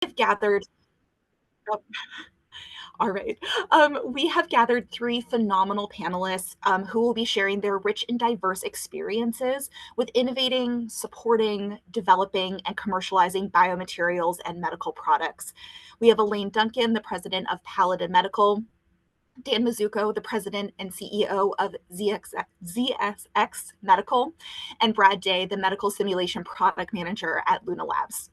have gathered oh, all right. We have gathered three phenomenal panelists who will be sharing their rich and diverse experiences with innovating, supporting, developing, and commercializing biomaterials and medical products. We have Elaine Duncan, the president of Paladin Medical, Dan Mizuko, the president and CEO of ZSX Medical, and Brad Day, the medical simulation product manager at Luna Labs.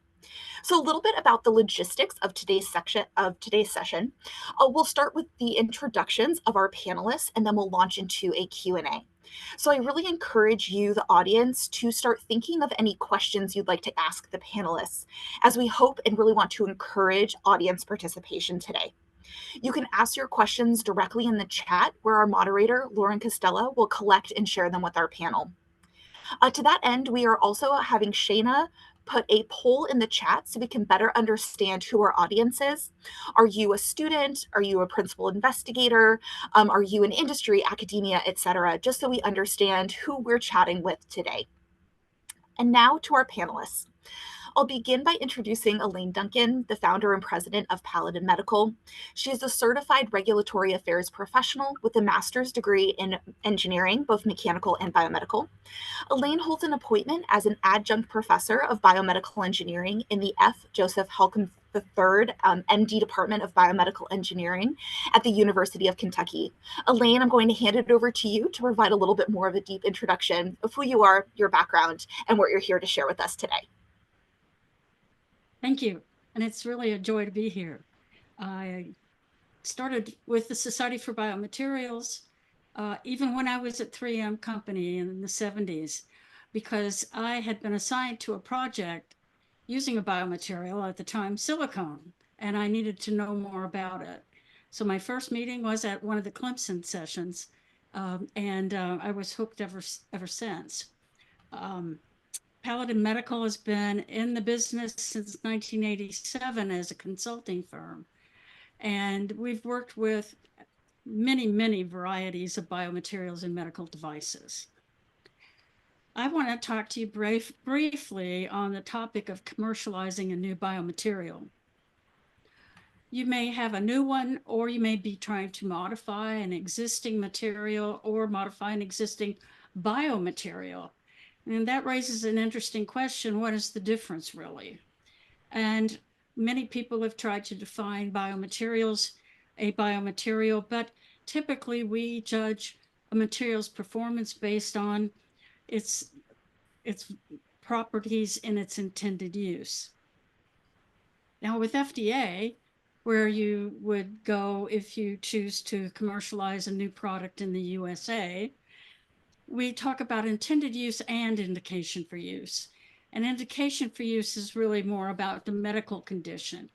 So a little bit about the logistics of today's session. We'll start with the introductions of our panelists, and then we'll launch into a Q&A. So I really encourage you, the audience, to start thinking of any questions you'd like to ask the panelists, as we hope and really want to encourage audience participation today. You can ask your questions directly in the chat, where our moderator, Lauren Costello, will collect and share them with our panel. To that end, we are also having Shayna put a poll in the chat so we can better understand who our audience is. Are you a student? Are you a principal investigator? Are you in industry, academia, etc.? Just so we understand who we're chatting with today. And now to our panelists. I'll begin by introducing Elaine Duncan, the founder and president of Paladin Medical. She is a certified regulatory affairs professional with a master's degree in engineering, both mechanical and biomedical. Elaine holds an appointment as an adjunct professor of biomedical engineering in the F. Joseph Holcomb III MD Department of Biomedical Engineering at the University of Kentucky. Elaine, I'm going to hand it over to you to provide a little bit more of a deep introduction of who you are, your background, and what you're here to share with us today. Thank you. And it's really a joy to be here. I started with the Society for Biomaterials, even when I was at 3M Company in the 70s, because I had been assigned to a project using a biomaterial, at the time silicone, and I needed to know more about it. So my first meeting was at one of the Clemson sessions, and I was hooked ever since. Paladin Medical has been in the business since 1987 as a consulting firm. And we've worked with many varieties of biomaterials and medical devices. I want to talk to you briefly on the topic of commercializing a new biomaterial. You may have a new one, or you may be trying to modify an existing material or modify an existing biomaterial. And that raises an interesting question. What is the difference really? And many people have tried to define biomaterials, a biomaterial, but typically we judge a material's performance based on its properties in its intended use. Now with FDA, where you would go if you choose to commercialize a new product in the USA, we talk about intended use and indication for use. An indication for use is really more about the medical condition,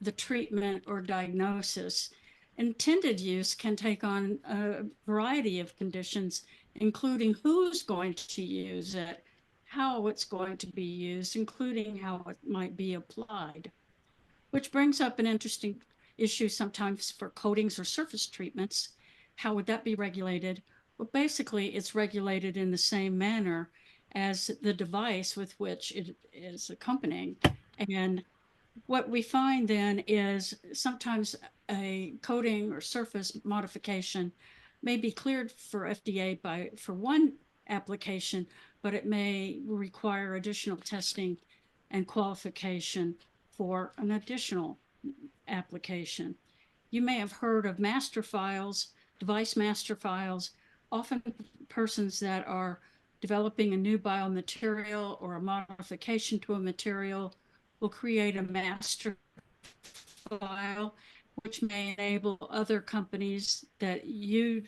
the treatment or diagnosis. Intended use can take on a variety of conditions, including who's going to use it, how it's going to be used, including how it might be applied. Which brings up an interesting issue sometimes for coatings or surface treatments. How would that be regulated? Well, basically, it's regulated in the same manner as the device with which it is accompanying. And what we find then is sometimes a coating or surface modification may be cleared for FDA for one application, but it may require additional testing and qualification for an additional application. You may have heard of master files, device master files. Often persons that are developing a new biomaterial or a modification to a material will create a master file, which may enable other companies that you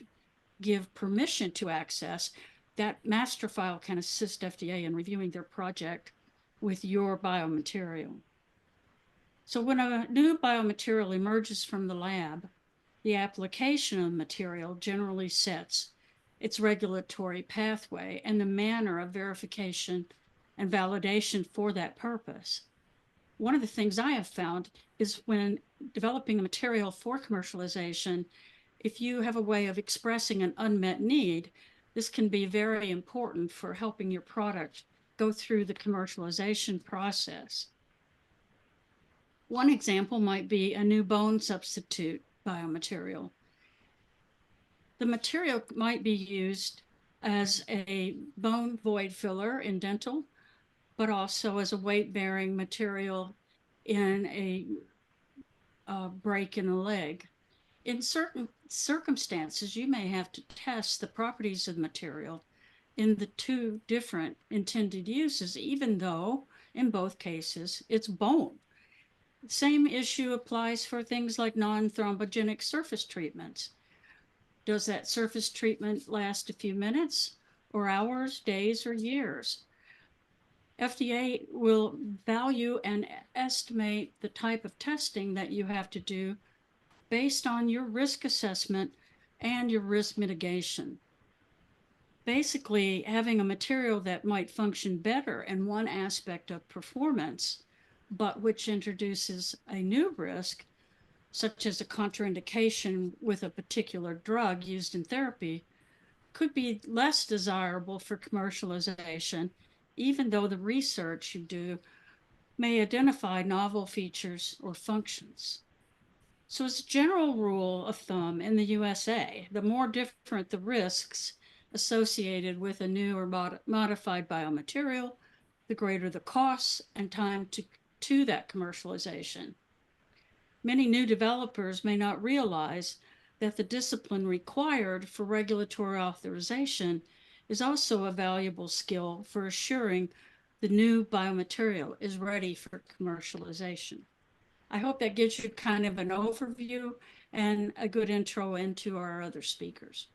give permission to access. That master file can assist FDA in reviewing their project with your biomaterial. So when a new biomaterial emerges from the lab, the application of the material generally sets its regulatory pathway and the manner of verification and validation for that purpose. One of the things I have found is when developing a material for commercialization, if you have a way of expressing an unmet need, this can be very important for helping your product go through the commercialization process. One example might be a new bone substitute biomaterial. The material might be used as a bone void filler in dental, but also as a weight-bearing material in a break in a leg. In certain circumstances, you may have to test the properties of the material in the two different intended uses, even though in both cases it's bone. Same issue applies for things like non-thrombogenic surface treatments. Does that surface treatment last a few minutes or hours, days, or years? FDA will value and estimate the type of testing that you have to do based on your risk assessment and your risk mitigation. Basically, having a material that might function better in one aspect of performance, but which introduces a new risk, such as a contraindication with a particular drug used in therapy, could be less desirable for commercialization, even though the research you do may identify novel features or functions. So, as a general rule of thumb in the USA, the more different the risks associated with a new or modified biomaterial, the greater the costs and time to that commercialization. Many new developers may not realize that the discipline required for regulatory authorization is also a valuable skill for assuring the new biomaterial is ready for commercialization. I hope that gives you kind of an overview and a good intro into our other speakers.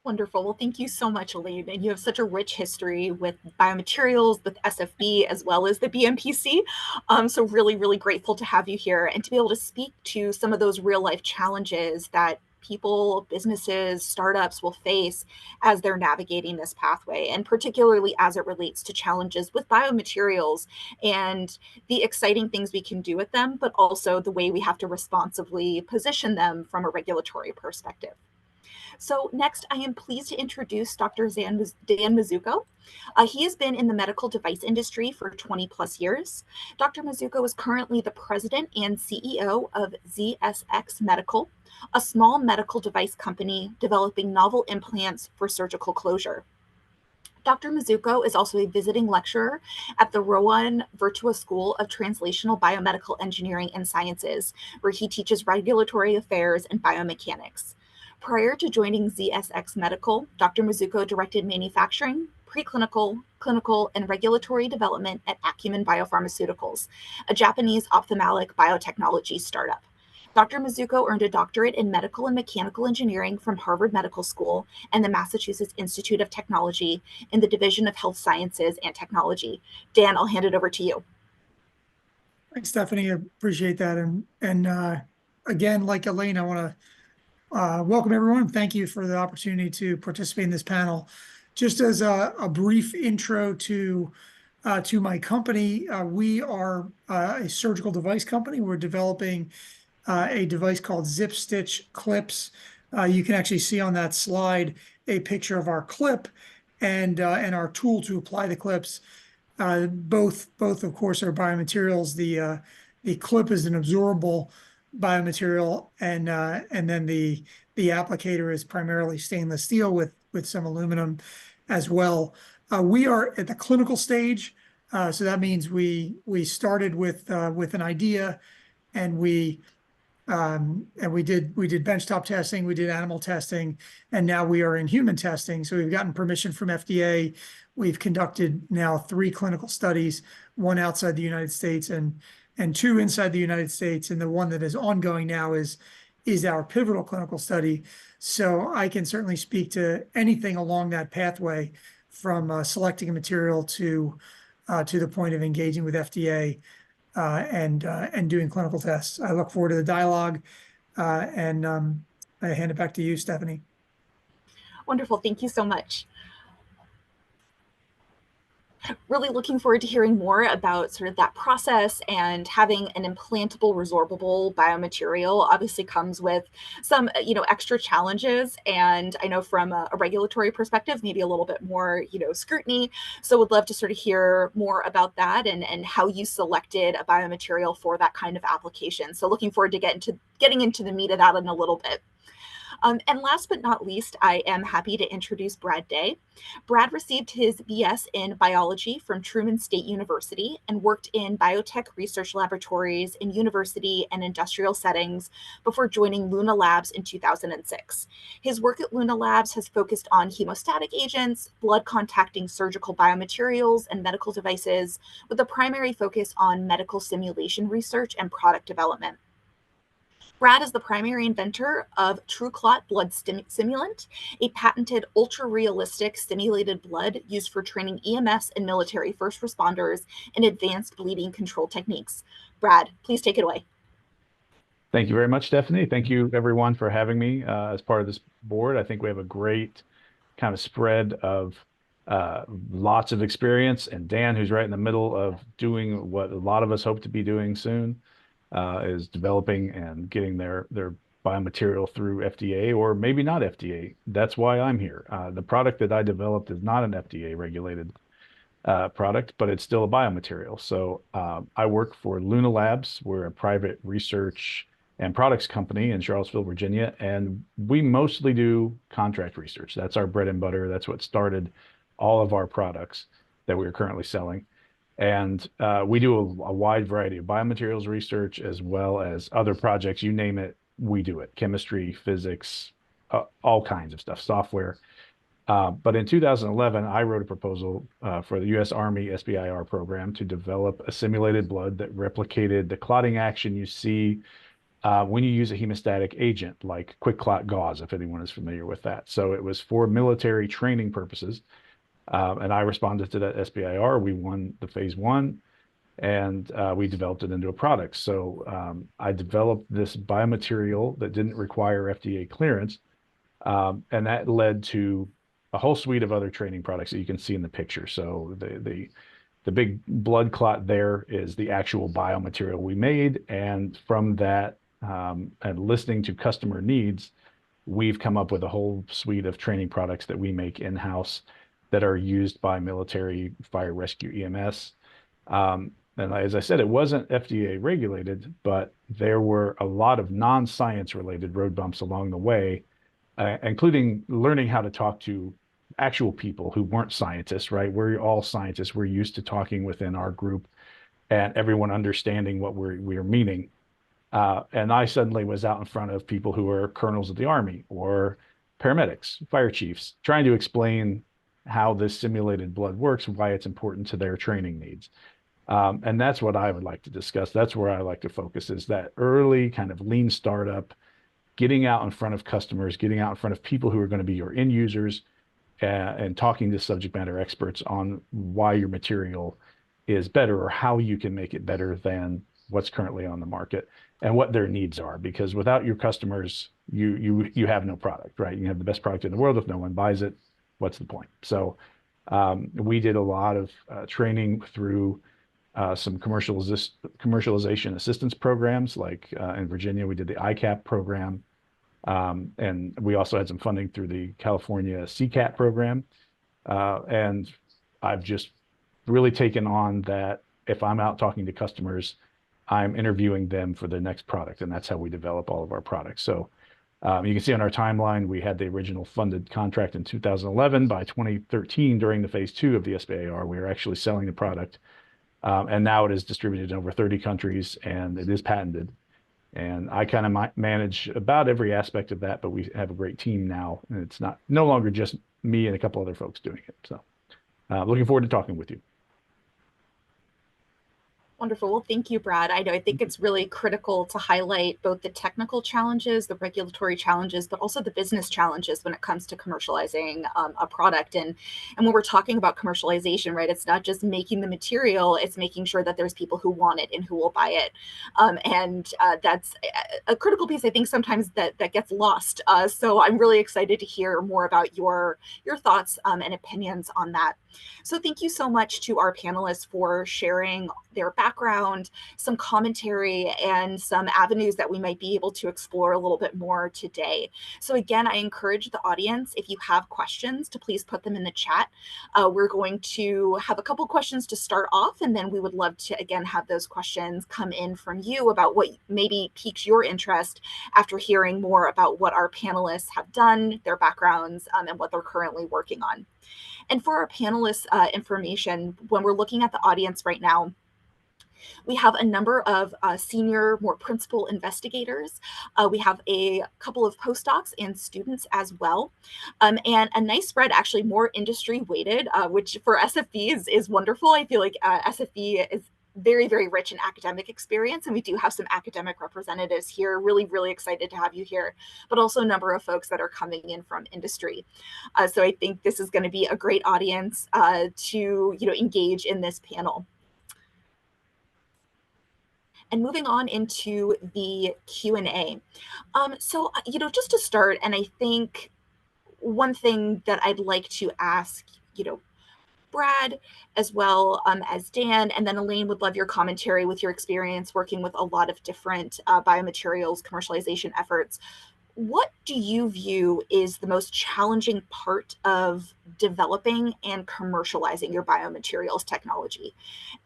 Wonderful. Well, thank you so much, Elaine. And you have such a rich history with biomaterials, with SFB, as well as the BMPC. So, really, really grateful to have you here and to be able to speak to some of those real life challenges that people, businesses, startups will face as they're navigating this pathway, and particularly as it relates to challenges with biomaterials and the exciting things we can do with them, but also the way we have to responsibly position them from a regulatory perspective. So next, I am pleased to introduce Dr. Dan Mizuko. He has been in the medical device industry for 20 plus years. Dr. Mizuko is currently the president and CEO of ZSX Medical, a small medical device company developing novel implants for surgical closure. Dr. Mizuko is also a visiting lecturer at the Rowan Virtua School of Translational Biomedical Engineering and Sciences, where he teaches regulatory affairs and biomechanics. Prior to joining ZSX Medical, Dr. Mizuko directed manufacturing, preclinical, clinical, and regulatory development at Acumen Biopharmaceuticals, a Japanese ophthalmic biotechnology startup. Dr. Mizuko earned a doctorate in medical and mechanical engineering from Harvard Medical School and the Massachusetts Institute of Technology in the Division of Health Sciences and Technology. Dan, I'll hand it over to you. Thanks, Stephanie. I appreciate that. And again, like Elaine, I want to welcome everyone. Thank you for the opportunity to participate in this panel. Just as a brief intro to my company, we are a surgical device company. We're developing a device called Zip Stitch Clips. You can actually see on that slide a picture of our clip and our tool to apply the clips. Both of course are biomaterials. The clip is an absorbable biomaterial, and then the applicator is primarily stainless steel with some aluminum as well. We are at the clinical stage, so that means we started with an idea, and we did benchtop testing, we did animal testing, and now we are in human testing. So we've gotten permission from FDA. We've conducted now 3 clinical studies, 1 outside the United States and 2 inside the United States. And the one that is ongoing now is our pivotal clinical study. So I can certainly speak to anything along that pathway, from selecting a material to the point of engaging with FDA. And doing clinical tests. I look forward to the dialogue, and I hand it back to you, Stephanie. Wonderful. Thank you so much. Really looking forward to hearing more about sort of that process, and having an implantable resorbable biomaterial obviously comes with some extra challenges, and I know from a regulatory perspective maybe a little bit more scrutiny. So would love to sort of hear more about that, and how you selected a biomaterial for that kind of application. So looking forward to getting into the meat of that in a little bit. And last but not least, I am happy to introduce Brad Day. Brad received his BS in biology from Truman State University and worked in biotech research laboratories in university and industrial settings before joining Luna Labs in 2006. His work at Luna Labs has focused on hemostatic agents, blood contacting surgical biomaterials, and medical devices, with a primary focus on medical simulation research and product development. Brad is the primary inventor of TrueClot Blood Simulant, a patented ultra-realistic simulated blood used for training EMS and military first responders in advanced bleeding control techniques. Brad, please take it away. Thank you very much, Stephanie. Thank you, everyone, for having me as part of this board. I think we have a great kind of spread of lots of experience. And Dan, who's right in the middle of doing what a lot of us hope to be doing soon, is developing and getting their biomaterial through FDA, or maybe not FDA. That's why I'm here. The product that I developed is not an FDA regulated product, but it's still a biomaterial. So I work for Luna Labs. We're a private research and products company in Charlottesville, Virginia, and we mostly do contract research. That's our bread and butter. That's what started all of our products that we are currently selling. And we do a wide variety of biomaterials research as well as other projects. You name it, we do it. Chemistry, physics, all kinds of stuff, software. But in 2011, I wrote a proposal for the U.S. Army SBIR program to develop a simulated blood that replicated the clotting action you see when you use a hemostatic agent like quick clot gauze, if anyone is familiar with that. So it was for military training purposes. And I responded to that SBIR. We won the phase 1, and we developed it into a product. So I developed this biomaterial that didn't require FDA clearance, and that led to a whole suite of other training products that you can see in the picture. So the big blood clot there is the actual biomaterial we made, and from that, and listening to customer needs, we've come up with a whole suite of training products that we make in-house that are used by military fire rescue EMS. And as I said, it wasn't FDA regulated, but there were a lot of non-science related road bumps along the way, including learning how to talk to actual people who weren't scientists, right? We're all scientists. We're used to talking within our group and everyone understanding what we're meaning. And I suddenly was out in front of people who are colonels of the Army or paramedics, fire chiefs, trying to explain how this simulated blood works, why it's important to their training needs. And that's what I would like to discuss. That's where I like to focus, is that early kind of lean startup, getting out in front of customers, getting out in front of people who are going to be your end users, and talking to subject matter experts on why your material is better or how you can make it better than what's currently on the market and what their needs are. Because without your customers, you have no product, right? You have the best product in the world. If no one buys it, what's the point? So we did a lot of training through some commercialization assistance programs, like in Virginia, we did the ICAP program. And we also had some funding through the California CCAT program. And I've just really taken on that. If I'm out talking to customers, I'm interviewing them for the next product. And that's how we develop all of our products. So you can see on our timeline, we had the original funded contract in 2011. By 2013, during the phase 2 of the SBIR, we were actually selling the product. And now it is distributed in over 30 countries, and it is patented. And I kind of manage about every aspect of that, but we have a great team now, and it's no longer just me and a couple other folks doing it. So looking forward to talking with you. Wonderful. Well, thank you, Brad. I think it's really critical to highlight both the technical challenges, the regulatory challenges, but also the business challenges when it comes to commercializing a product. And when we're talking about commercialization, right, it's not just making the material; it's making sure that there's people who want it and who will buy it. And that's a critical piece. I think sometimes that gets lost. So I'm really excited to hear more about your thoughts and opinions on that. So thank you so much to our panelists for sharing their background, some commentary, and some avenues that we might be able to explore a little bit more today. So again, I encourage the audience, if you have questions, to please put them in the chat. We're going to have a couple questions to start off, and then we would love to, again, have those questions come in from you about what maybe piques your interest after hearing more about what our panelists have done, their backgrounds, and what they're currently working on. And for our panelists' information, when we're looking at the audience right now, we have a number of senior, more principal investigators. We have a couple of postdocs and students as well. And a nice spread, actually more industry weighted, which for SFB is wonderful. I feel like SFB is very, very rich in academic experience. And we do have some academic representatives here. Really, really excited to have you here, but also a number of folks that are coming in from industry. So I think this is going to be a great audience to engage in this panel. And moving on into the Q&A. Just to start, and I think one thing that I'd like to ask, Brad, as well as Dan, and then Elaine, would love your commentary with your experience working with a lot of different biomaterials commercialization efforts. What do you view is the most challenging part of developing and commercializing your biomaterials technology?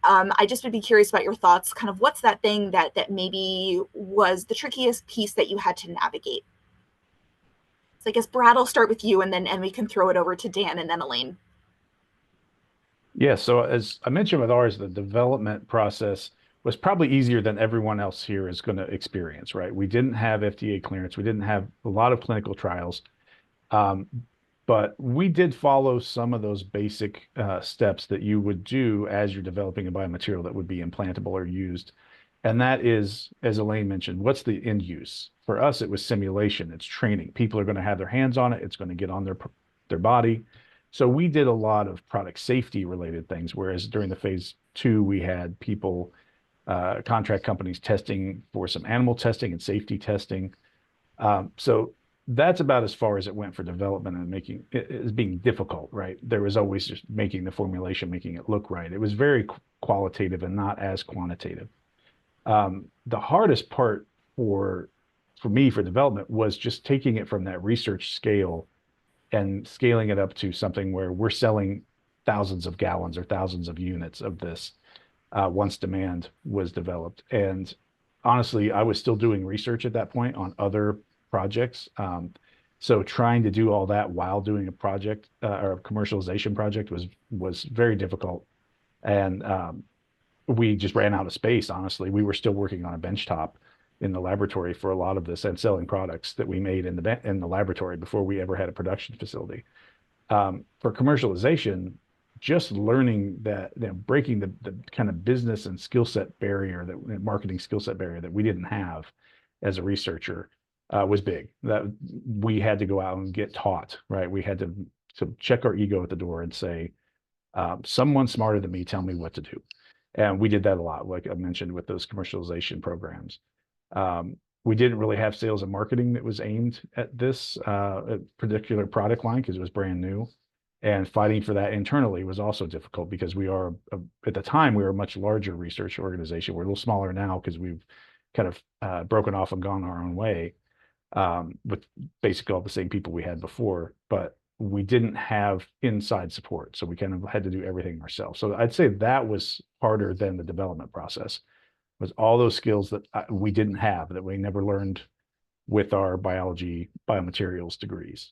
I just would be curious about your thoughts. Kind of what's that thing that maybe was the trickiest piece that you had to navigate? So I guess Brad, I'll start with you, and we can throw it over to Dan and then Elaine. Yeah, so as I mentioned with ours, the development process was probably easier than everyone else here is going to experience, right? We didn't have FDA clearance. We didn't have a lot of clinical trials. Um, but we did follow some of those basic steps that you would do as you're developing a biomaterial that would be implantable or used. And that is, as Elaine mentioned, what's the end use? For us, it was simulation, it's training. People are going to have their hands on it, it's going to get on their body. So we did a lot of product safety related things, whereas during the phase 2, we had people, contract companies testing for some animal testing and safety testing. So that's about as far as it went for development and making it as being difficult, right? There was always just making the formulation, making it look right. It was very qualitative and not as quantitative. The hardest part for me for development was just taking it from that research scale and scaling it up to something where we're selling thousands of gallons or thousands of units of this once demand was developed. And honestly, I was still doing research at that point on other projects. So trying to do all that while doing a project or a commercialization project was very difficult. And we just ran out of space, honestly. We were still working on a benchtop in the laboratory for a lot of this and selling products that we made in the laboratory before we ever had a production facility. For commercialization, just learning that, breaking the kind of business and skill set barrier, that marketing skill set barrier that we didn't have as a researcher was big. That we had to go out and get taught, right? We had to check our ego at the door and say, someone smarter than me, tell me what to do. And we did that a lot, like I mentioned, with those commercialization programs. We didn't really have sales and marketing that was aimed at this particular product line because it was brand new. And fighting for that internally was also difficult because at the time, we were a much larger research organization. We're a little smaller now because we've kind of broken off and gone our own way with basically all the same people we had before. But we didn't have inside support. So we kind of had to do everything ourselves. So I'd say that was harder than the development process, was all those skills that we didn't have, that we never learned with our biomaterials degrees.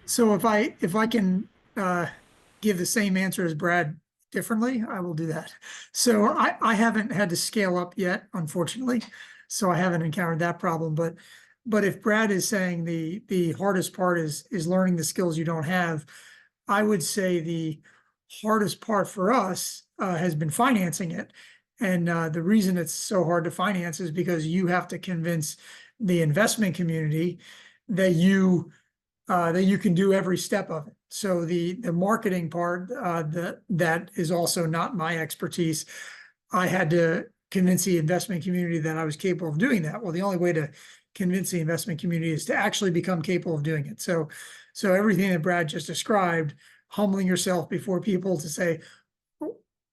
So if I can give the same answer as Brad differently, I will do that. So I haven't had to scale up yet, unfortunately. So I haven't encountered that problem. But if Brad is saying the hardest part is learning the skills you don't have, I would say hardest part for us has been financing it. And the reason it's so hard to finance is because you have to convince the investment community that you can do every step of it. So the marketing part that is also not my expertise. I had to convince the investment community that I was capable of doing that. Well, the only way to convince the investment community is to actually become capable of doing it. So everything that Brad just described, humbling yourself before people to say,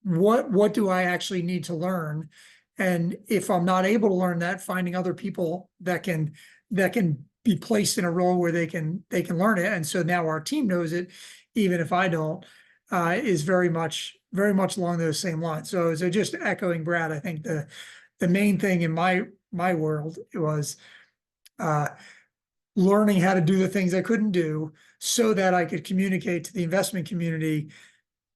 what do I actually need to learn? And if I'm not able to learn that, finding other people that can be placed in a role where they can learn it. And so now our team knows it, even if I don't, is very much along those same lines. So just echoing Brad, I think the main thing in my world was uh learning how to do the things I couldn't do so that I could communicate to the investment community,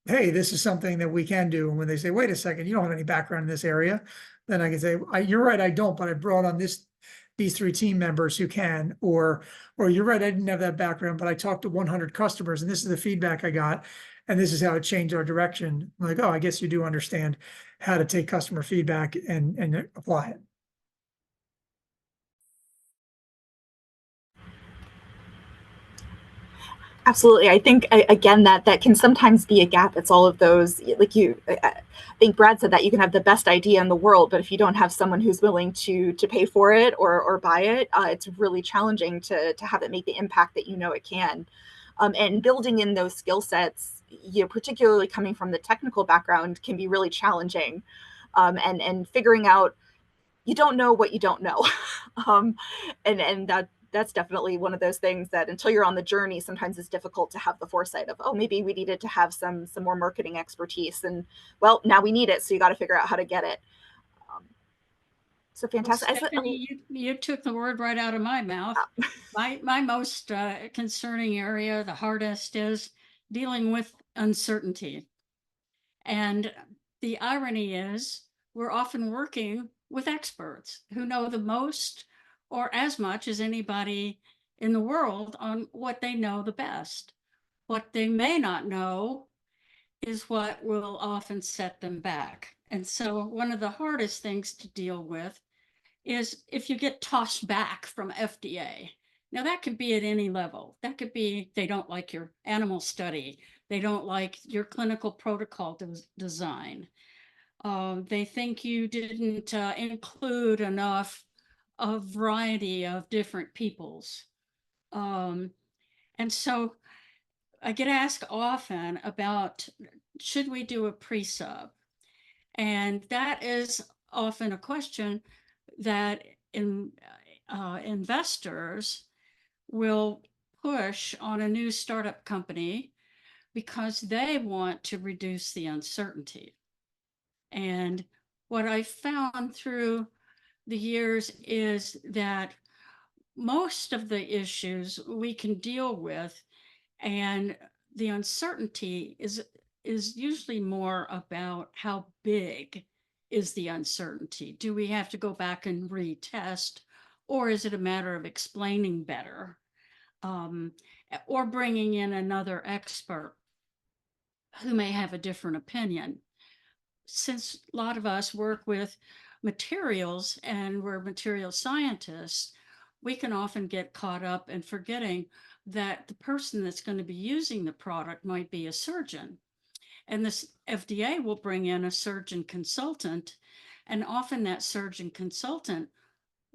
hey, this is something that we can do. And when they say, wait a second, you don't have any background in this area, then I can say, you're right, I don't, but I brought on these three team members who can, or you're right, I didn't have that background, but I talked to 100 customers and this is the feedback I got. And this is how it changed our direction. I'm like, oh, I guess you do understand how to take customer feedback and apply it. Absolutely. I think again that can sometimes be a gap. It's all of those like I think Brad said that you can have the best idea in the world, but if you don't have someone who's willing to pay for it or buy it, it's really challenging to have it make the impact that you know it can. And building in those skill sets, particularly coming from the technical background, can be really challenging. And figuring out you don't know what you don't know. um, and that's definitely one of those things that until you're on the journey, sometimes it's difficult to have the foresight of, oh, maybe we needed to have some more marketing expertise, and well, now we need it, so you got to figure out how to get it. Um, so Well, fantastic. Stephanie, you took the word right out of my mouth. My most concerning area, the hardest, is dealing with uncertainty. And the irony is, we're often working with experts who know the most or as much as anybody in the world on what they know the best. What they may not know is what will often set them back. And so, one of the hardest things to deal with is if you get tossed back from FDA. Now, that could be at any level. That could be they don't like your animal study, they don't like your clinical protocol design, they think you didn't include enough a variety of different peoples. Um, and so I get asked often about should we do a pre-sub? And that is often a question that investors will push on a new startup company because they want to reduce the uncertainty. And what I found through the years is that most of the issues we can deal with, and the uncertainty is usually more about how big is the uncertainty. Do we have to go back and retest, or is it a matter of explaining better, um, or bringing in another expert who may have a different opinion? Since a lot of us work with materials and we're material scientists, we can often get caught up in forgetting that the person that's going to be using the product might be a surgeon. And this FDA will bring in a surgeon consultant, and often that surgeon consultant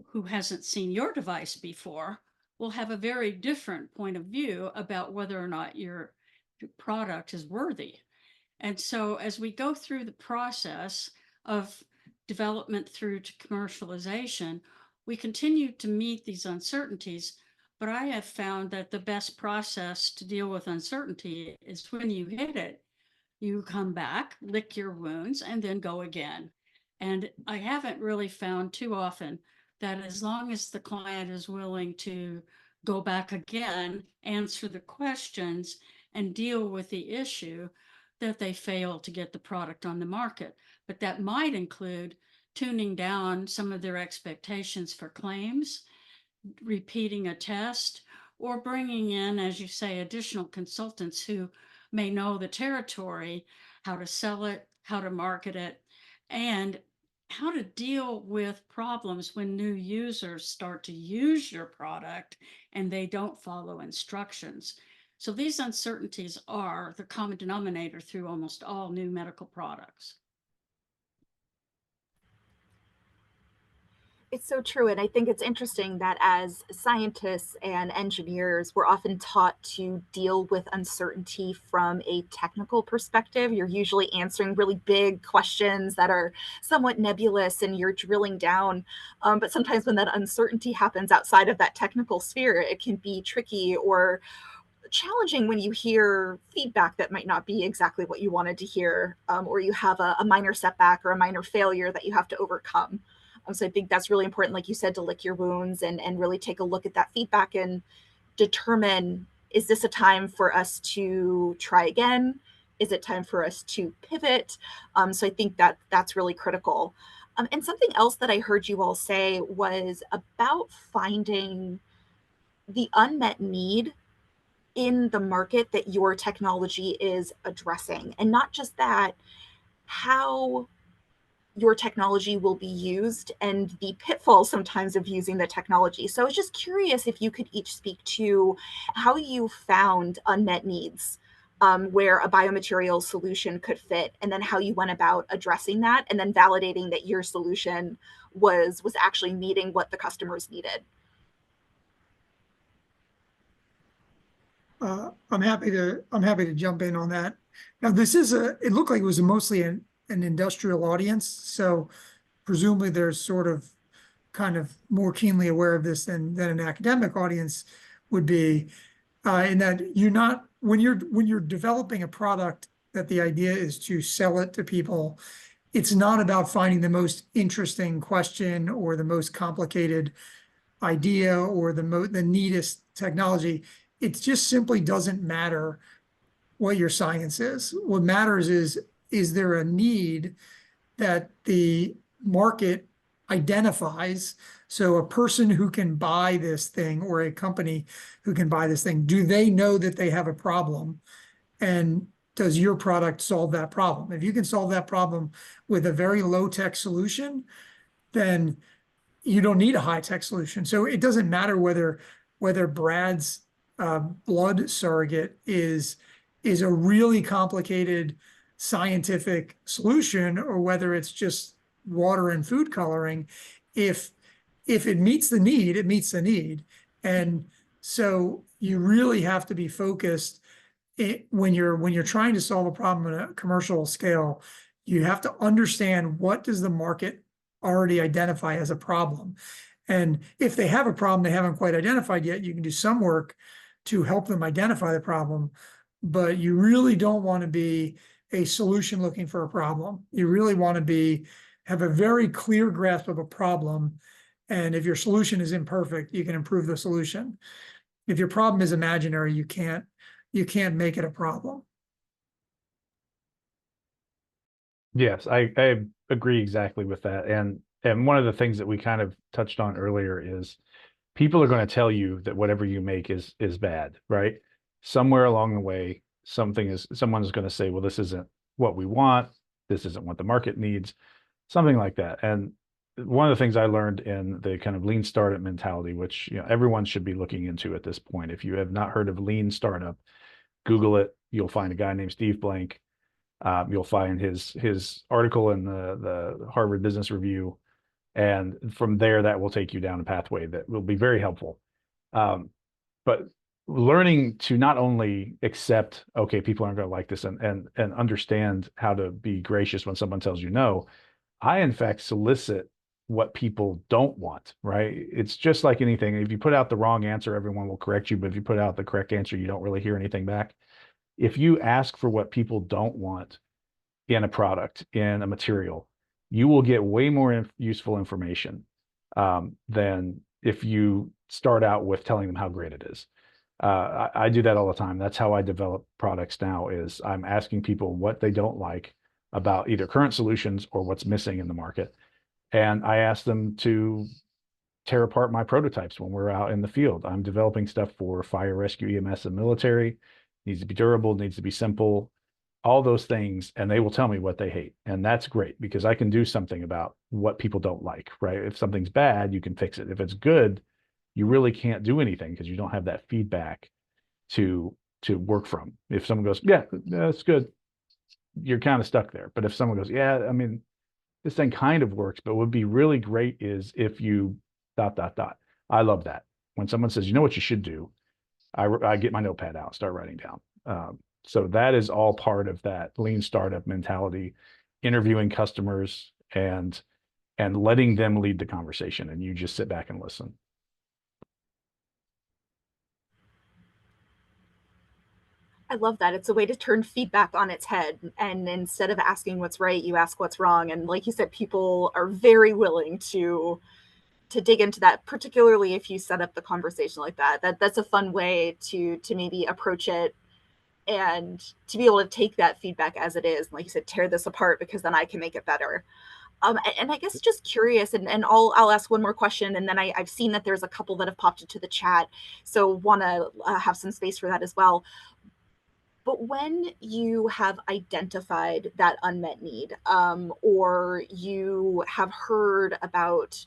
who hasn't seen your device before will have a very different point of view about whether or not your product is worthy. And so as we go through the process of development through to commercialization, we continue to meet these uncertainties. But I have found that the best process to deal with uncertainty is when you hit it, you come back, lick your wounds, and then go again. And I haven't really found too often that as long as the client is willing to go back again, answer the questions, and deal with the issue, that they fail to get the product on the market. But that might include tuning down some of their expectations for claims, repeating a test, or bringing in, as you say, additional consultants who may know the territory, how to sell it, how to market it, and how to deal with problems when new users start to use your product and they don't follow instructions. So these uncertainties are the common denominator through almost all new medical products. It's so true. And I think it's interesting that as scientists and engineers, we're often taught to deal with uncertainty from a technical perspective. You're usually answering really big questions that are somewhat nebulous and you're drilling down. But sometimes when that uncertainty happens outside of that technical sphere, it can be tricky or challenging when you hear feedback that might not be exactly what you wanted to hear, or you have a minor setback or a minor failure that you have to overcome. So I think that's really important, like you said, to lick your wounds and really take a look at that feedback and determine, is this a time for us to try again? Is it time for us to pivot? So I think that that's really critical. And something else that I heard you all say was about finding the unmet need in the market that your technology is addressing. And not just that, how your technology will be used and the pitfalls sometimes of using the technology. So I was just curious if you could each speak to how you found unmet needs, where a biomaterial solution could fit, and then how you went about addressing that, and then validating that your solution was actually meeting what the customers needed. I'm happy to jump in on that. Now, it looked like it was mostly an industrial audience, so presumably there's sort of kind of more keenly aware of this than an academic audience would be, in that you're not when you're developing a product that the idea is to sell it to people, it's not about finding the most interesting question or the most complicated idea or the neatest technology. It just simply doesn't matter what your science is. What matters is there a need that the market identifies? So a person who can buy this thing or a company who can buy this thing, do they know that they have a problem? And does your product solve that problem? If you can solve that problem with a very low-tech solution, then you don't need a high-tech solution. So it doesn't matter whether Brad's blood surrogate is a really complicated scientific solution or whether it's just water and food coloring. If it meets the need, it meets the need. And so you really have to be focused when you're trying to solve a problem at a commercial scale. You have to understand, what does the market already identify as a problem? And if they have a problem they haven't quite identified yet, you can do some work to help them identify the problem. But you really don't want to be a solution looking for a problem. You really want to have a very clear grasp of a problem. And if your solution is imperfect, you can improve the solution. If your problem is imaginary, you can't make it a problem. Yes, I agree exactly with that. And one of the things that we kind of touched on earlier is people are going to tell you that whatever you make is bad, right? Somewhere along the way, someone's going to say, well, this isn't what we want, this isn't what the market needs, something like that. And one of the things I learned in the kind of lean startup mentality, which everyone should be looking into at this point. If you have not heard of lean startup, Google it. You'll find a guy named Steve Blank. You'll find his article in the Harvard Business Review, and from there, that will take you down a pathway that will be very helpful. But learning to not only accept, okay, people aren't going to like this, and understand how to be gracious when someone tells you no. I, in fact, solicit what people don't want, right? It's just like anything. If you put out the wrong answer, everyone will correct you. But if you put out the correct answer, you don't really hear anything back. If you ask for what people don't want in a product, in a material, you will get way more useful information than if you start out with telling them how great it is. I do that all the time. That's how I develop products now, is I'm asking people what they don't like about either current solutions or what's missing in the market. And I ask them to tear apart my prototypes when we're out in the field. I'm developing stuff for fire rescue, EMS, and military. needs to be durable, needs to be simple, all those things, and they will tell me what they hate. And that's great because I can do something about what people don't like, right? If something's bad, you can fix it. If it's good, you really can't do anything because you don't have that feedback to work from. If someone goes, yeah, that's good, you're kind of stuck there. But if someone goes, yeah, I mean, this thing kind of works, but what would be really great is if you dot dot dot. I love that. When someone says, you know what you should do, I get my notepad out, start writing down. So that is all part of that lean startup mentality, interviewing customers and letting them lead the conversation, and you just sit back and listen. I love that. It's a way to turn feedback on its head. And instead of asking what's right, you ask what's wrong. And like you said, people are very willing to dig into that, particularly if you set up the conversation like that. That's a fun way to maybe approach it and to be able to take that feedback as it is. And like you said, tear this apart because then I can make it better. And I guess just curious, and I'll ask one more question, and then I've seen that there's a couple that have popped into the chat, so want to have some space for that as well. But when you have identified that unmet need, or you have heard about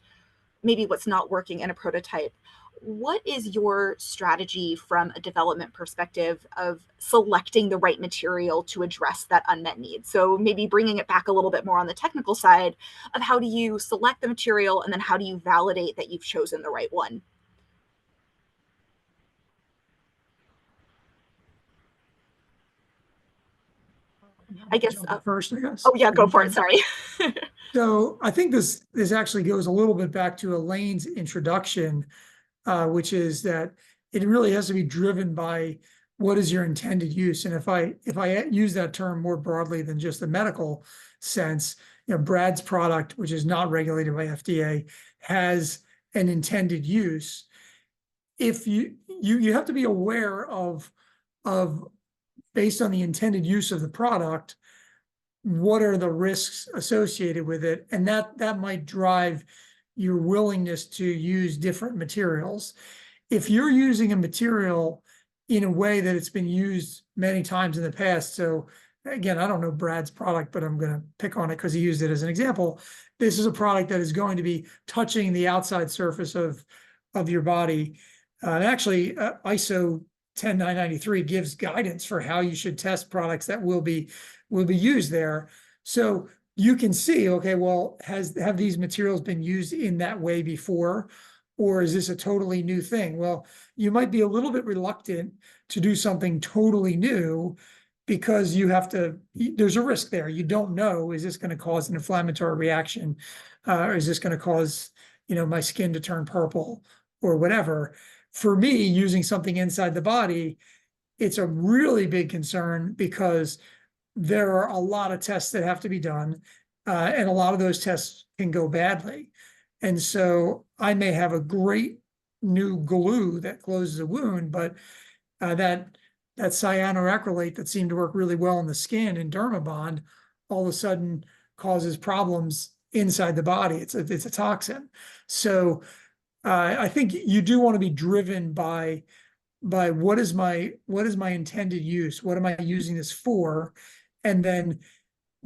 maybe what's not working in a prototype, what is your strategy from a development perspective of selecting the right material to address that unmet need? So maybe bringing it back a little bit more on the technical side of how do you select the material and then how do you validate that you've chosen the right one? I guess. Jump in first, I guess. Oh yeah, go for it. Sorry. So I think this actually goes a little bit back to Elaine's introduction, which is that it really has to be driven by what is your intended use. And if I use that term more broadly than just the medical sense, Brad's product, which is not regulated by FDA, has an intended use. If you have to be aware of based on the intended use of the product, what are the risks associated with it, and that might drive your willingness to use different materials. If you're using a material in a way that it's been used many times in the past, so again, I don't know Brad's product, but I'm going to pick on it because he used it as an example. This is a product that is going to be touching the outside surface of your body. ISO 10993 gives guidance for how you should test products that will be used there. So you can see, okay, well, have these materials been used in that way before? Or is this a totally new thing? Well, you might be a little bit reluctant to do something totally new because there's a risk there. You don't know, is this going to cause an inflammatory reaction? Or is this going to cause, my skin to turn purple or whatever? For me, using something inside the body, it's a really big concern because there are a lot of tests that have to be done, and a lot of those tests can go badly. And so I may have a great new glue that closes a wound, but that cyanoacrylate that seemed to work really well in the skin in Dermabond all of a sudden causes problems inside the body. It's a toxin. So I think you do want to be driven by what is my intended use? What am I using this for? And then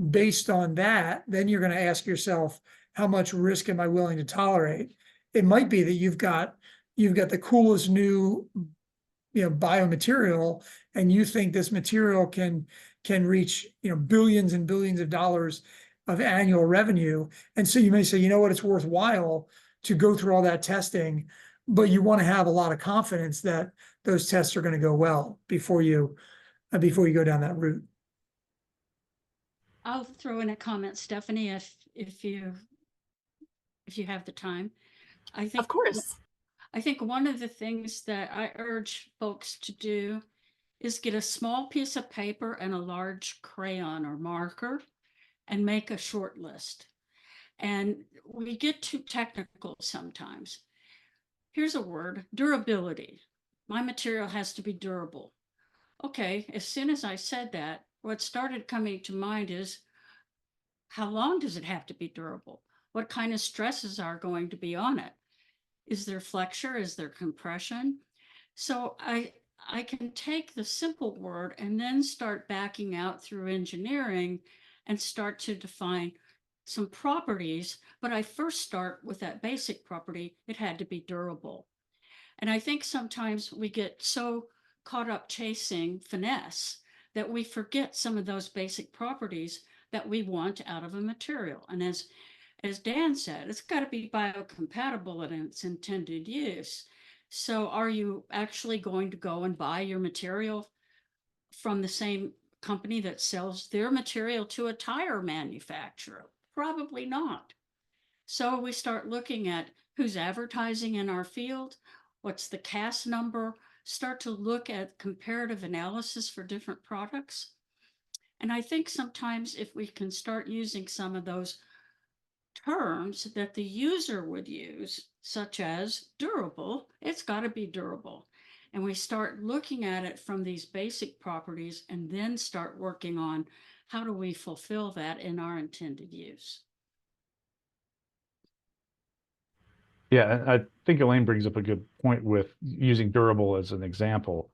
based on that, then you're going to ask yourself, how much risk am I willing to tolerate? It might be that you've got the coolest new biomaterial, and you think this material can reach billions and billions of dollars of annual revenue. And so you may say, you know what, it's worthwhile to go through all that testing, but you want to have a lot of confidence that those tests are going to go well before you go down that route. I'll throw in a comment, Stephanie, if you have the time. Of course. I think one of the things that I urge folks to do is get a small piece of paper and a large crayon or marker and make a short list. And we get too technical sometimes. Here's a word: durability. My material has to be durable. Okay, as soon as I said that, what started coming to mind is, how long does it have to be durable? What kind of stresses are going to be on it? Is there flexure? Is there compression? So I can take the simple word and then start backing out through engineering and start to define some properties. But I first start with that basic property. It had to be durable. And I think sometimes we get so caught up chasing finesse that we forget some of those basic properties that we want out of a material. And as Dan said, it's got to be biocompatible in its intended use. So are you actually going to go and buy your material from the same company that sells their material to a tire manufacturer? Probably not. So we start looking at who's advertising in our field, what's the cast number, start to look at comparative analysis for different products. And I think sometimes if we can start using some of those terms that the user would use, such as durable, it's got to be durable. And we start looking at it from these basic properties and then start working on how do we fulfill that in our intended use. Yeah, I think Elaine brings up a good point with using durable as an example.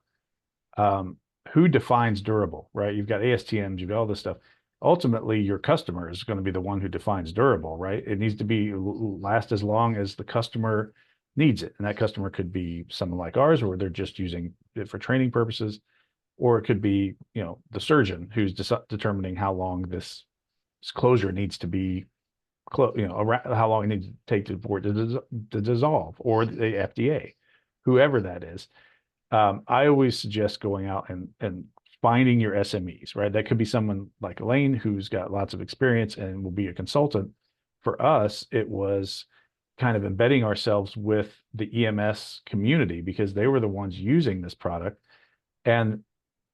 Um, who defines durable, right? You've got ASTMs, you've got all this stuff. Ultimately, your customer is going to be the one who defines durable, right? It needs to be last as long as the customer needs it. And that customer could be someone like ours, where they're just using it for training purposes, or it could be, the surgeon who's determining how long this closure needs to be how long it needs to take for it to dissolve, or the FDA, whoever that is. I always suggest going out and finding your SMEs, right? That could be someone like Elaine who's got lots of experience and will be a consultant. For us, it was kind of embedding ourselves with the EMS community because they were the ones using this product. And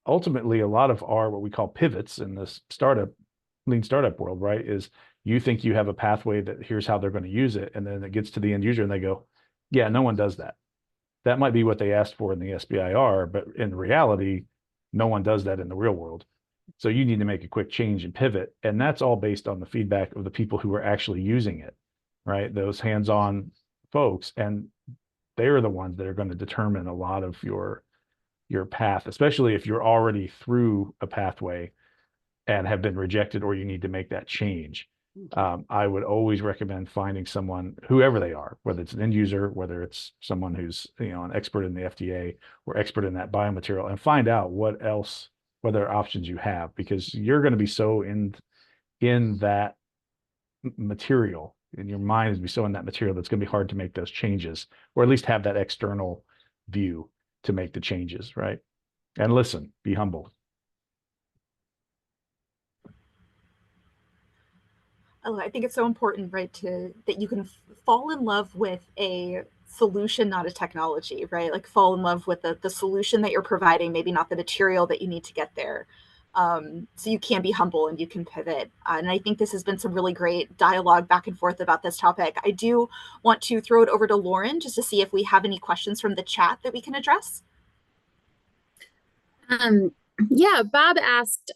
ultimately, a lot of our what we call pivots in this lean startup world, right, is you think you have a pathway that here's how they're going to use it, and then it gets to the end user and they go, yeah, no one does that. That might be what they asked for in the SBIR, but in reality, no one does that in the real world. So you need to make a quick change and pivot. And that's all based on the feedback of the people who are actually using it, right? Those hands-on folks. And they're the ones that are going to determine a lot of your path, especially if you're already through a pathway and have been rejected or you need to make that change. I would always recommend finding someone, whoever they are, whether it's an end user, whether it's someone who's an expert in the FDA or expert in that biomaterial, and find out what other options you have, because you're going to be so in that material, and your mind is going to be so in that material that's going to be hard to make those changes, or at least have that external view to make the changes, right? And listen, be humble. Oh, I think it's so important, right, that you can fall in love with a solution, not a technology, right? Like fall in love with the solution that you're providing, maybe not the material that you need to get there. So you can be humble and you can pivot. And I think this has been some really great dialogue back and forth about this topic. I do want to throw it over to Lauren just to see if we have any questions from the chat that we can address. Um, yeah, Bob asked,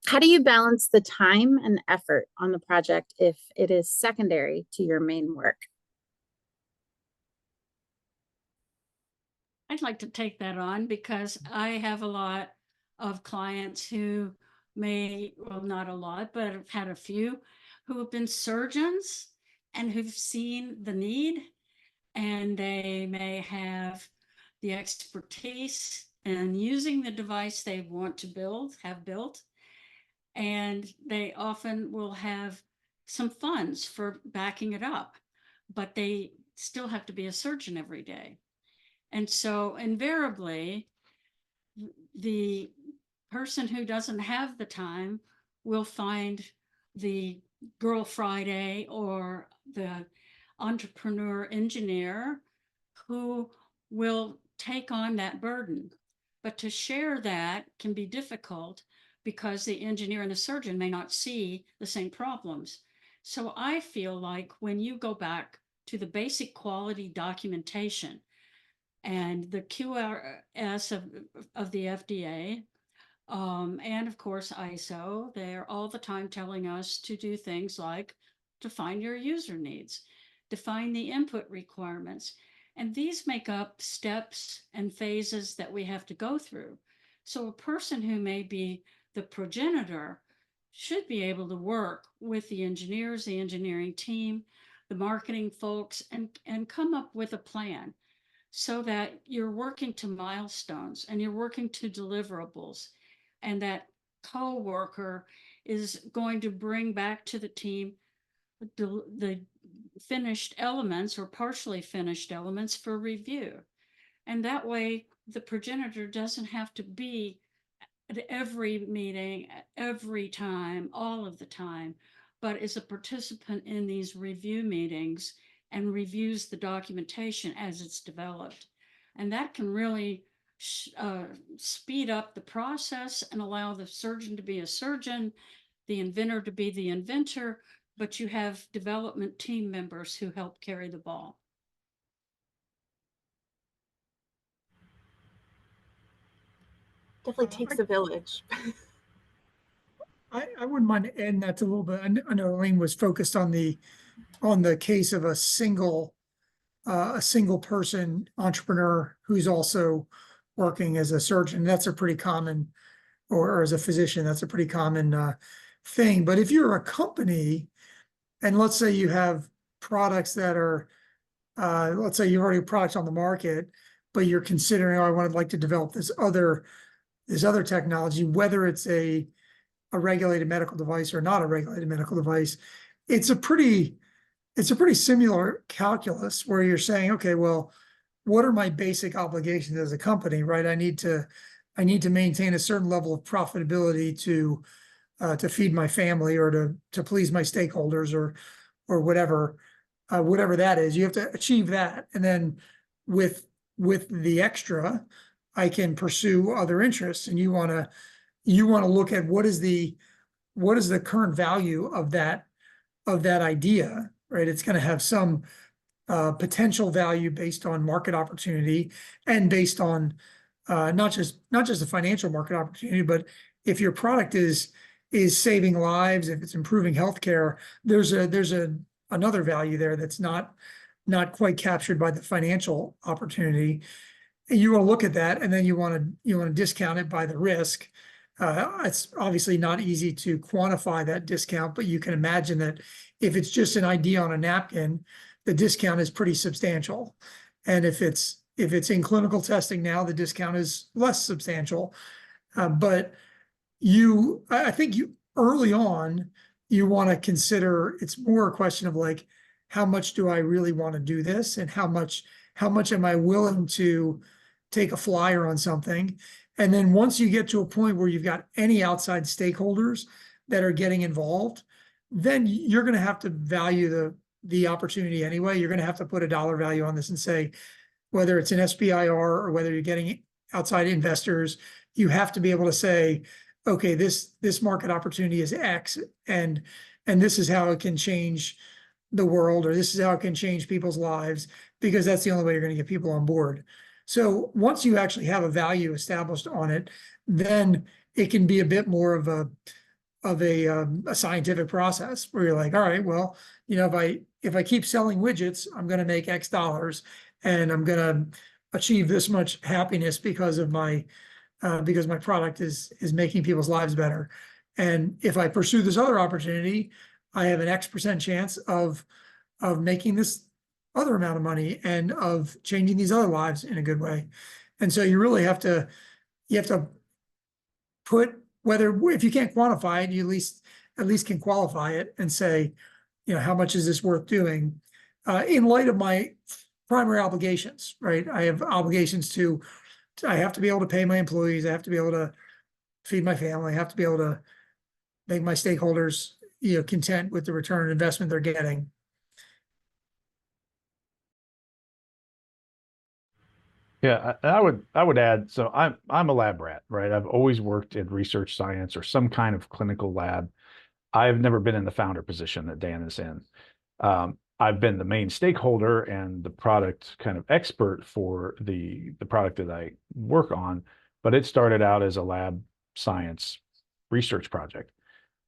how do you balance the time and effort on the project if it is secondary to your main work? I'd like to take that on because I have a lot of clients who well, not a lot, but I've had a few who have been surgeons and who've seen the need, and they may have the expertise in using the device they want to have built, and they often will have some funds for backing it up, but they still have to be a surgeon every day. And so invariably, the person who doesn't have the time will find the Girl Friday or the entrepreneur engineer who will take on that burden. But to share that can be difficult because the engineer and the surgeon may not see the same problems. So I feel like when you go back to the basic quality documentation and the QRS of the FDA, and of course ISO, they're all the time telling us to do things like define your user needs, define the input requirements, And these make up steps and phases that we have to go through. So a person who may be the progenitor should be able to work with the engineers, the engineering team, the marketing folks, and come up with a plan so that you're working to milestones and you're working to deliverables, and that co-worker is going to bring back to the team the finished elements or partially finished elements for review. And that way, the progenitor doesn't have to be at every meeting, at every time, all of the time, but is a participant in these review meetings and reviews the documentation as it's developed. And that can really speed up the process and allow the surgeon to be a surgeon, the inventor to be the inventor, but you have development team members who help carry the ball. Definitely takes a village. I wouldn't mind adding that to a little bit. I know Elaine was focused on the case of a single person entrepreneur who's also working as a surgeon. That's a pretty common, or as a physician, that's a pretty common thing. But if you're a company, and let's say you have products that are, let's say you already have products on the market, but you're considering, oh, I would like to develop this other technology, whether it's a regulated medical device or not a regulated medical device, it's a pretty similar calculus where you're saying, okay, well, what are my basic obligations as a company, right? I need to maintain a certain level of profitability to feed my family or to please my stakeholders or whatever that is. You have to achieve that, and then with the extra, I can pursue other interests. And you want to look at what is the current value of that idea, right? It's going to have some potential value based on market opportunity and based on not just the financial market opportunity, but if your product is saving lives, if it's improving healthcare, there's another value there that's not quite captured by the financial opportunity. And you want to look at that, and then you want to discount it by the risk. It's obviously not easy to quantify that discount, but you can imagine that if it's just an idea on a napkin, the discount is pretty substantial. And if it's in clinical testing now, the discount is less substantial. But I think you early on, you want to consider, it's more a question of like, how much do I really want to do this? And how much am I willing to take a flyer on something? And then once you get to a point where you've got any outside stakeholders that are getting involved, then you're going to have to value the opportunity anyway. You're going to have to put a dollar value on this and say, whether it's an SBIR or whether you're getting outside investors, you have to be able to say, okay, this market opportunity is X, and this is how it can change the world, or this is how it can change people's lives, because that's the only way you're going to get people on board. So once you actually have a value established on it, then it can be a bit more of a scientific process where you're like, all right, well, if I keep selling widgets, I'm going to make X dollars, and I'm going to achieve this much happiness because my product is making people's lives better. And if I pursue this other opportunity, I have an X% chance of making this other amount of money and of changing these other lives in a good way. And so you really have to put, if you can't quantify it, you at least can qualify it and say, how much is this worth doing in light of my primary obligations, right? I have obligations I have to be able to pay my employees. I have to be able to feed my family. I have to be able to make my stakeholders, content with the return on investment they're getting. Yeah, I would add, so I'm a lab rat, right? I've always worked in research science or some kind of clinical lab. I've never been in the founder position that Dan is in. I've been the main stakeholder and the product kind of expert for the product that I work on, but it started out as a lab science research project.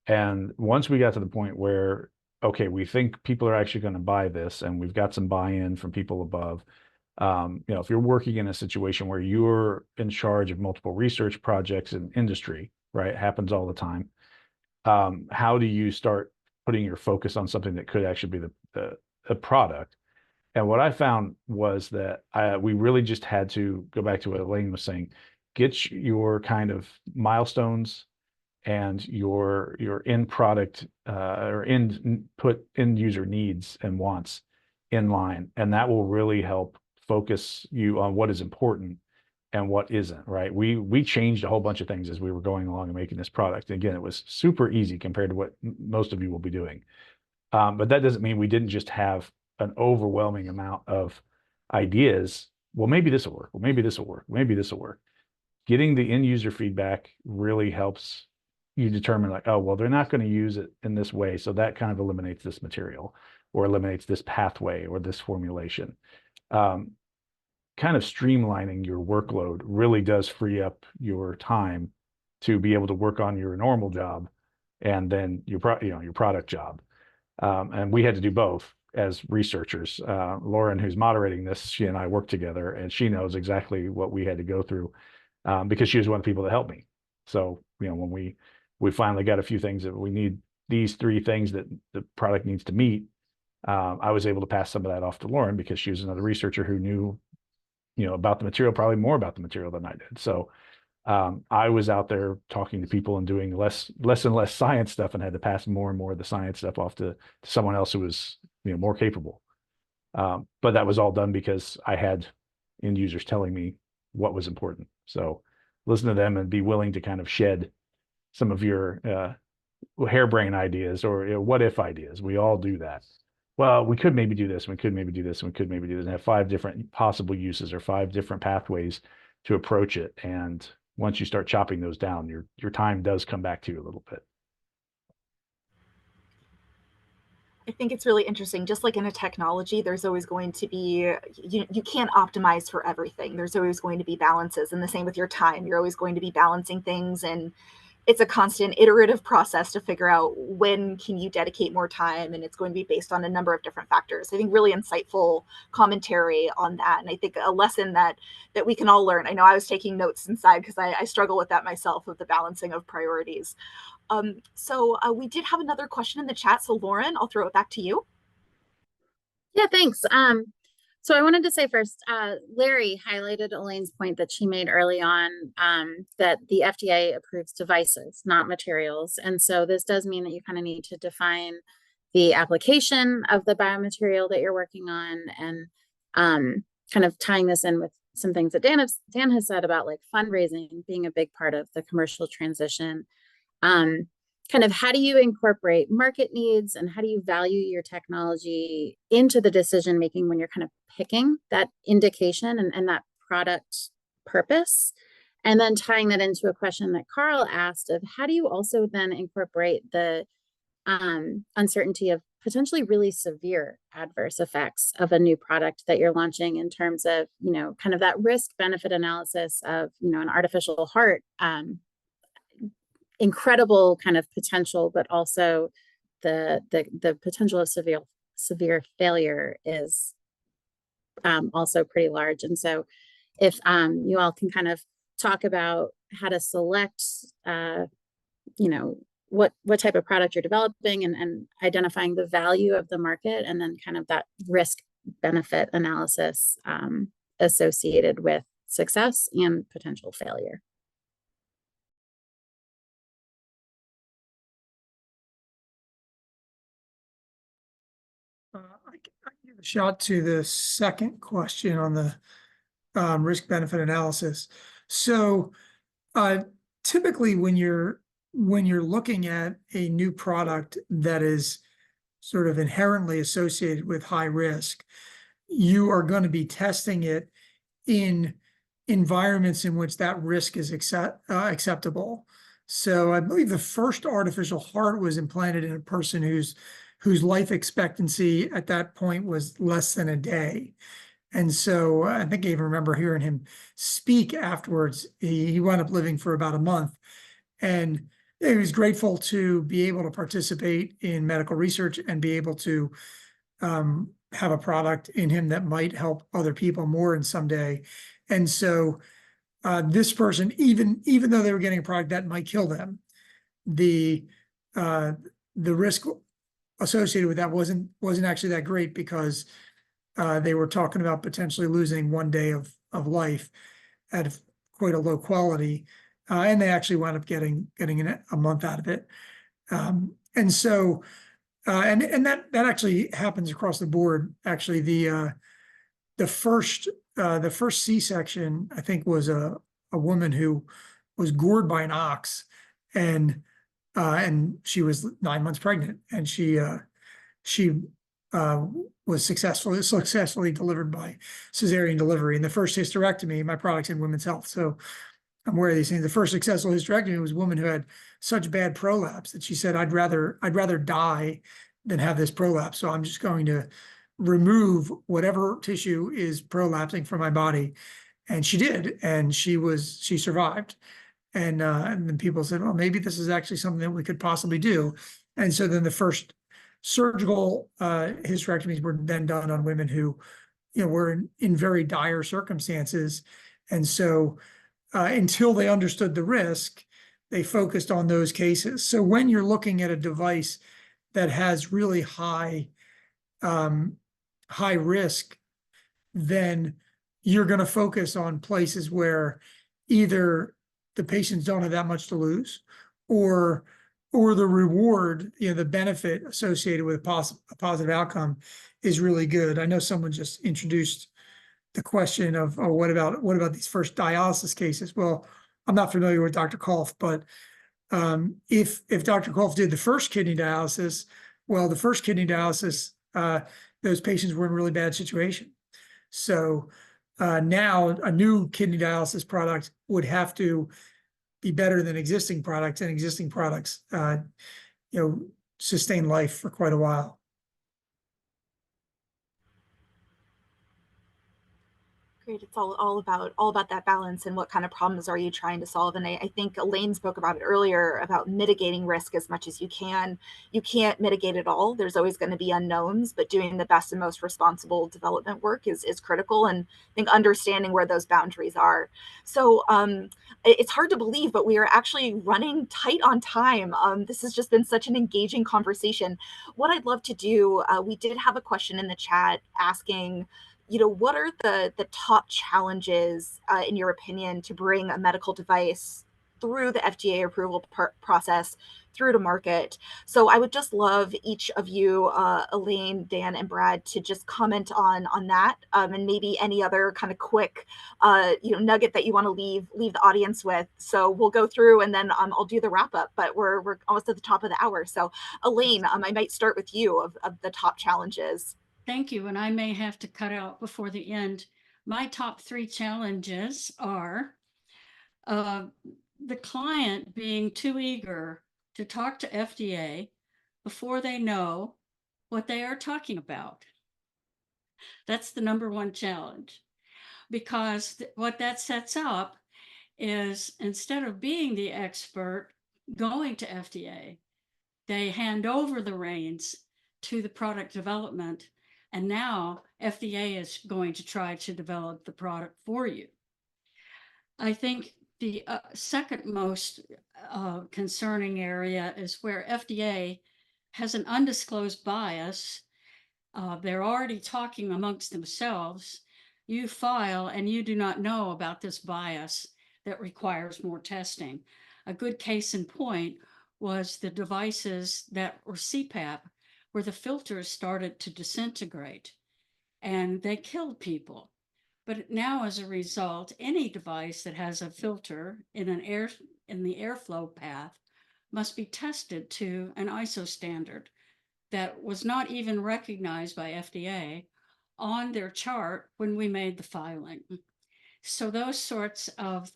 And once we got to the point where, okay, we think people are actually going to buy this, and we've got some buy-in from people above, If you're working in a situation where you're in charge of multiple research projects in industry, right? It happens all the time. How do you start putting your focus on something that could actually be the product? And what I found was that we really just had to go back to what Elaine was saying, get your kind of milestones and your end product or end user needs and wants in line, and that will really help focus you on what is important and what isn't. Right? We changed a whole bunch of things as we were going along and making this product. And again, it was super easy compared to what most of you will be doing. But that doesn't mean we didn't just have an overwhelming amount of ideas. Well, maybe this will work. Well, maybe this will work. Maybe this will work. Getting the end user feedback really helps you determine, like, oh, well, they're not going to use it in this way. So that kind of eliminates this material or eliminates this pathway or this formulation. Kind of streamlining your workload really does free up your time to be able to work on your normal job and then your product job. And we had to do both as researchers. Lauren, who's moderating this, she and I work together, and she knows exactly what we had to go through because she was one of the people that helped me. So, when we finally got a few things that we need, these 3 things that the product needs to meet, I was able to pass some of that off to Lauren because she was another researcher who knew, about the material, probably more about the material than I did. So I was out there talking to people and doing less and less science stuff, and had to pass more and more of the science stuff off to someone else who was, more capable. But that was all done because I had end users telling me what was important. So listen to them and be willing to kind of shed some of your harebrained ideas or what if ideas. We all do that. Well, we could maybe do this, we could maybe do this, and we could maybe do this, and have 5 different possible uses or 5 different pathways to approach it. And once you start chopping those down, your time does come back to you a little bit. I think it's really interesting. Just like in a technology, there's always going to be, you can't optimize for everything. There's always going to be balances. And the same with your time. You're always going to be balancing things. And it's a constant iterative process to figure out when can you dedicate more time. And it's going to be based on a number of different factors. I think really insightful commentary on that. And I think a lesson that we can all learn. I know I was taking notes inside because I struggle with that myself, of the balancing of priorities. So we did have another question in the chat. So Lauren, I'll throw it back to you. Yeah, thanks. So I wanted to say first, Larry highlighted Elaine's point that she made early on, that the FDA approves devices, not materials. And so this does mean that you kind of need to define the application of the biomaterial that you're working on, and kind of tying this in with some things that Dan has said about like fundraising being a big part of the commercial transition. Kind of how do you incorporate market needs and how do you value your technology into the decision making when you're kind of picking that indication and that product purpose? And then tying that into a question that Carl asked of how do you also then incorporate the uncertainty of potentially really severe adverse effects of a new product that you're launching, in terms of, kind of that risk benefit analysis of, an artificial heart, incredible kind of potential, but also the potential of severe failure is also pretty large. And so if you all can kind of talk about how to select what type of product you're developing, and identifying the value of the market, and then kind of that risk benefit analysis associated with success and potential failure. I can give a shot to the second question on the risk benefit analysis. So typically when you're looking at a new product that is sort of inherently associated with high risk, you are going to be testing it in environments in which that risk is acceptable. So I believe the first artificial heart was implanted in a person whose life expectancy at that point was less than a day. And so I think I even remember hearing him speak afterwards. He wound up living for about a month. And he was grateful to be able to participate in medical research and be able to have a product in him that might help other people more in someday. And so this person, even though they were getting a product that might kill them, the uh, the risk associated with that wasn't actually that great, because they were talking about potentially losing 1 day of life at quite a low quality, and they actually wound up getting a month out of it. And so and that actually happens across the board. Actually, the first C-section, I think, was a woman who was gored by an ox, and she was 9 months pregnant, and she uh, was successfully delivered by cesarean delivery. And the first hysterectomy, my product's in women's health, so I'm aware of these things. The first successful hysterectomy was a woman who had such bad prolapse that she said, I'd rather die than have this prolapse. So I'm just going to remove whatever tissue is prolapsing from my body. And she did, and she survived. And then people said, well, maybe this is actually something that we could possibly do. And so then the first surgical hysterectomies were then done on women who, were in very dire circumstances. And so until they understood the risk, they focused on those cases. So when you're looking at a device that has really high risk, then you're going to focus on places where either the patients don't have that much to lose, or the reward, the benefit associated with a positive outcome is really good. I know someone just introduced the question of, oh, what about these first dialysis cases? Well, I'm not familiar with Dr. Kolf, but if Dr. Kolf did the first kidney dialysis, well, the first kidney dialysis, those patients were in a really bad situation. So now a new kidney dialysis product would have to be better than existing products, and existing products, sustain life for quite a while. Great. It's all about that balance and what kind of problems are you trying to solve. And I think Elaine spoke about it earlier about mitigating risk as much as you can. You can't mitigate it all. There's always going to be unknowns, but doing the best and most responsible development work is critical. And I think understanding where those boundaries are. So it's hard to believe, but we are actually running tight on time. This has just been such an engaging conversation. What I'd love to do, we did have a question in the chat asking, what are the top challenges, in your opinion, to bring a medical device through the FDA approval process through to market? So I would just love each of you, Elaine, Dan, and Brad, to just comment on that, and maybe any other kind of quick, nugget that you want to leave the audience with. So we'll go through, and then I'll do the wrap up. But we're almost at the top of the hour. So Elaine, I might start with you of the top challenges. Thank you. And I may have to cut out before the end. My top 3 challenges are the client being too eager to talk to FDA before they know what they are talking about. That's the number 1 challenge, because what that sets up is, instead of being the expert going to FDA, they hand over the reins to the product development. And now FDA is going to try to develop the product for you. I think the second most concerning area is where FDA has an undisclosed bias. They're already talking amongst themselves. You file and you do not know about this bias that requires more testing. A good case in point was the devices that were CPAP, where the filters started to disintegrate and they killed people. But now, as a result, any device that has a filter in the airflow path must be tested to an ISO standard that was not even recognized by FDA on their chart when we made the filing. So those sorts of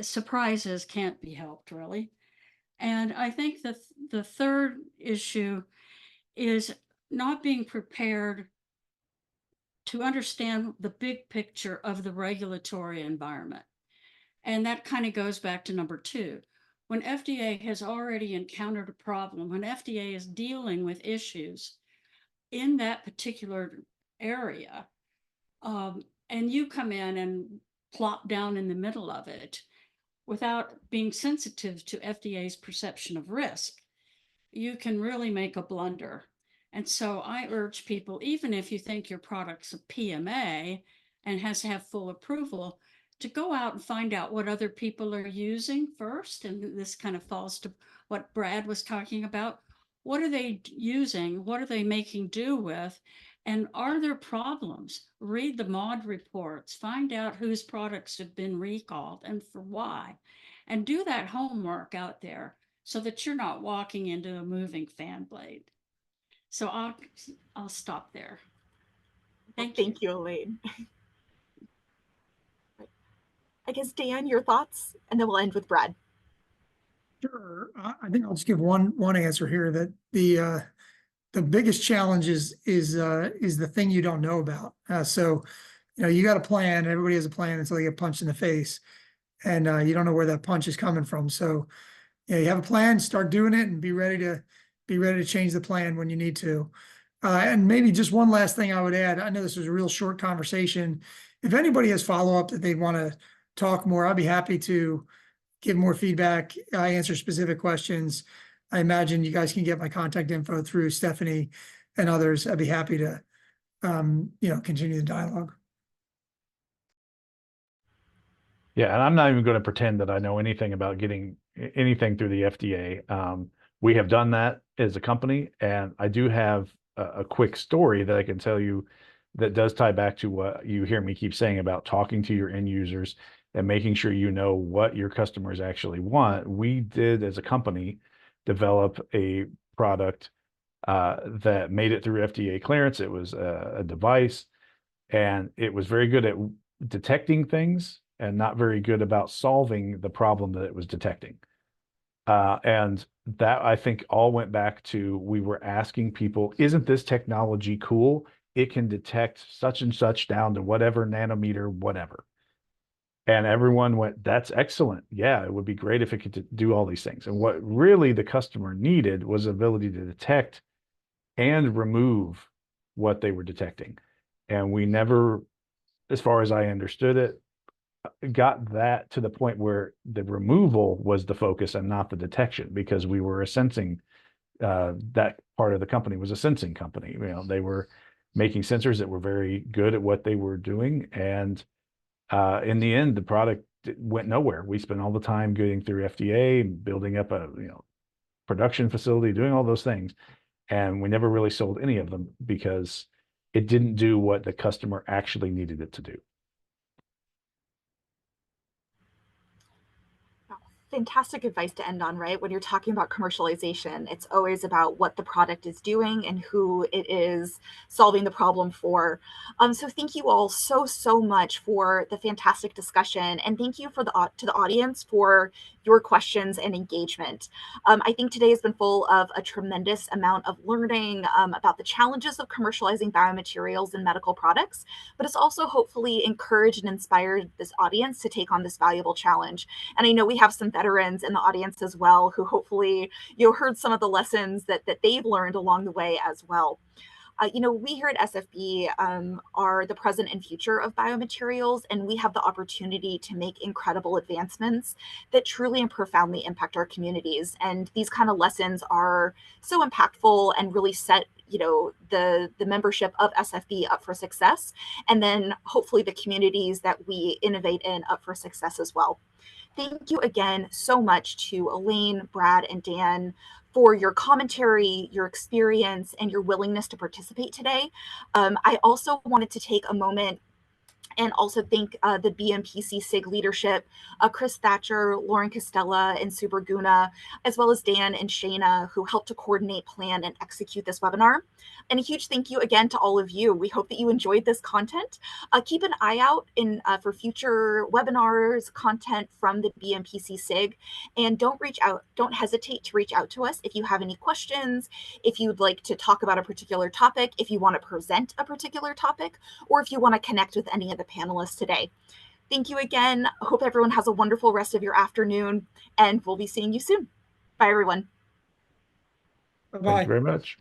surprises can't be helped, really. And I think the third issue is not being prepared to understand the big picture of the regulatory environment. And that kind of goes back to number 2. When FDA has already encountered a problem, when FDA is dealing with issues, in that particular area, and you come in and plop down in the middle of it without being sensitive to FDA's perception of risk, you can really make a blunder. And so I urge people, even if you think your product's a PMA and has to have full approval, to go out and find out what other people are using first. And this kind of falls to what Brad was talking about. What are they using? What are they making do with? And are there problems? Read the mod reports, find out whose products have been recalled and for why, and do that homework out there so that you're not walking into a moving fan blade. So I'll stop there. Thank you. Thank you, Elaine. I guess, Dan, your thoughts, and then we'll end with Brad. Sure. I think I'll just give one answer here, that the biggest challenge is the thing you don't know about. So, you got a plan, everybody has a plan until they get punched in the face, and you don't know where that punch is coming from. So, you have a plan, start doing it, and be ready to change the plan when you need to. And maybe just one last thing I would add. I know this was a real short conversation. If anybody has follow-up that they'd want to talk more, I'll be happy to give more feedback. I answer specific questions. I imagine you guys can get my contact info through Stephanie and others. I'd be happy to, continue the dialogue. Yeah, and I'm not even going to pretend that I know anything about getting anything through the FDA. We have done that as a company, and I do have a quick story that I can tell you that does tie back to what you hear me keep saying about talking to your end users and making sure you know what your customers actually want. We did, as a company, develop a product that made it through FDA clearance. It was a device, and it was very good at detecting things and not very good about solving the problem that it was detecting. And that, I think, all went back to, we were asking people, isn't this technology cool? It can detect such and such down to whatever nanometer, whatever. And everyone went, that's excellent. Yeah, it would be great if it could do all these things. And what really the customer needed was the ability to detect and remove what they were detecting. And we never, as far as I understood it, got that to the point where the removal was the focus and not the detection, because we were a sensing, that part of the company was a sensing company. They were making sensors that were very good at what they were doing. And in the end, the product went nowhere. We spent all the time getting through FDA, building up a production facility, doing all those things, and we never really sold any of them because it didn't do what the customer actually needed it to do. Fantastic advice to end on, right? When you're talking about commercialization, it's always about what the product is doing and who it is solving the problem for. So thank you all so much for the fantastic discussion, and thank you to the audience for your questions and engagement. I think today has been full of a tremendous amount of learning about the challenges of commercializing biomaterials and medical products, but it's also hopefully encouraged and inspired this audience to take on this valuable challenge. And I know we have some veterans in the audience as well, who hopefully heard some of the lessons that they've learned along the way as well. We here at SFB are the present and future of biomaterials, and we have the opportunity to make incredible advancements that truly and profoundly impact our communities. And these kind of lessons are so impactful and really set the membership of SFB up for success, and then hopefully the communities that we innovate in up for success as well. Thank you again so much to Elaine, Brad, and Dan for your commentary, your experience, and your willingness to participate today. I also wanted to take a moment and also thank the BMPC SIG leadership, Chris Thatcher, Lauren Costella, and Subarguna, as well as Dan and Shayna, who helped to coordinate, plan, and execute this webinar. And a huge thank you again to all of you. We hope that you enjoyed this content. Keep an eye out for future webinars, content from the BMPC SIG, and don't hesitate to reach out to us if you have any questions, if you'd like to talk about a particular topic, if you want to present a particular topic, or if you want to connect with any of the panelists today. Thank you again. I hope everyone has a wonderful rest of your afternoon, and we'll be seeing you soon. Bye, everyone. Bye-bye. Thank you very much.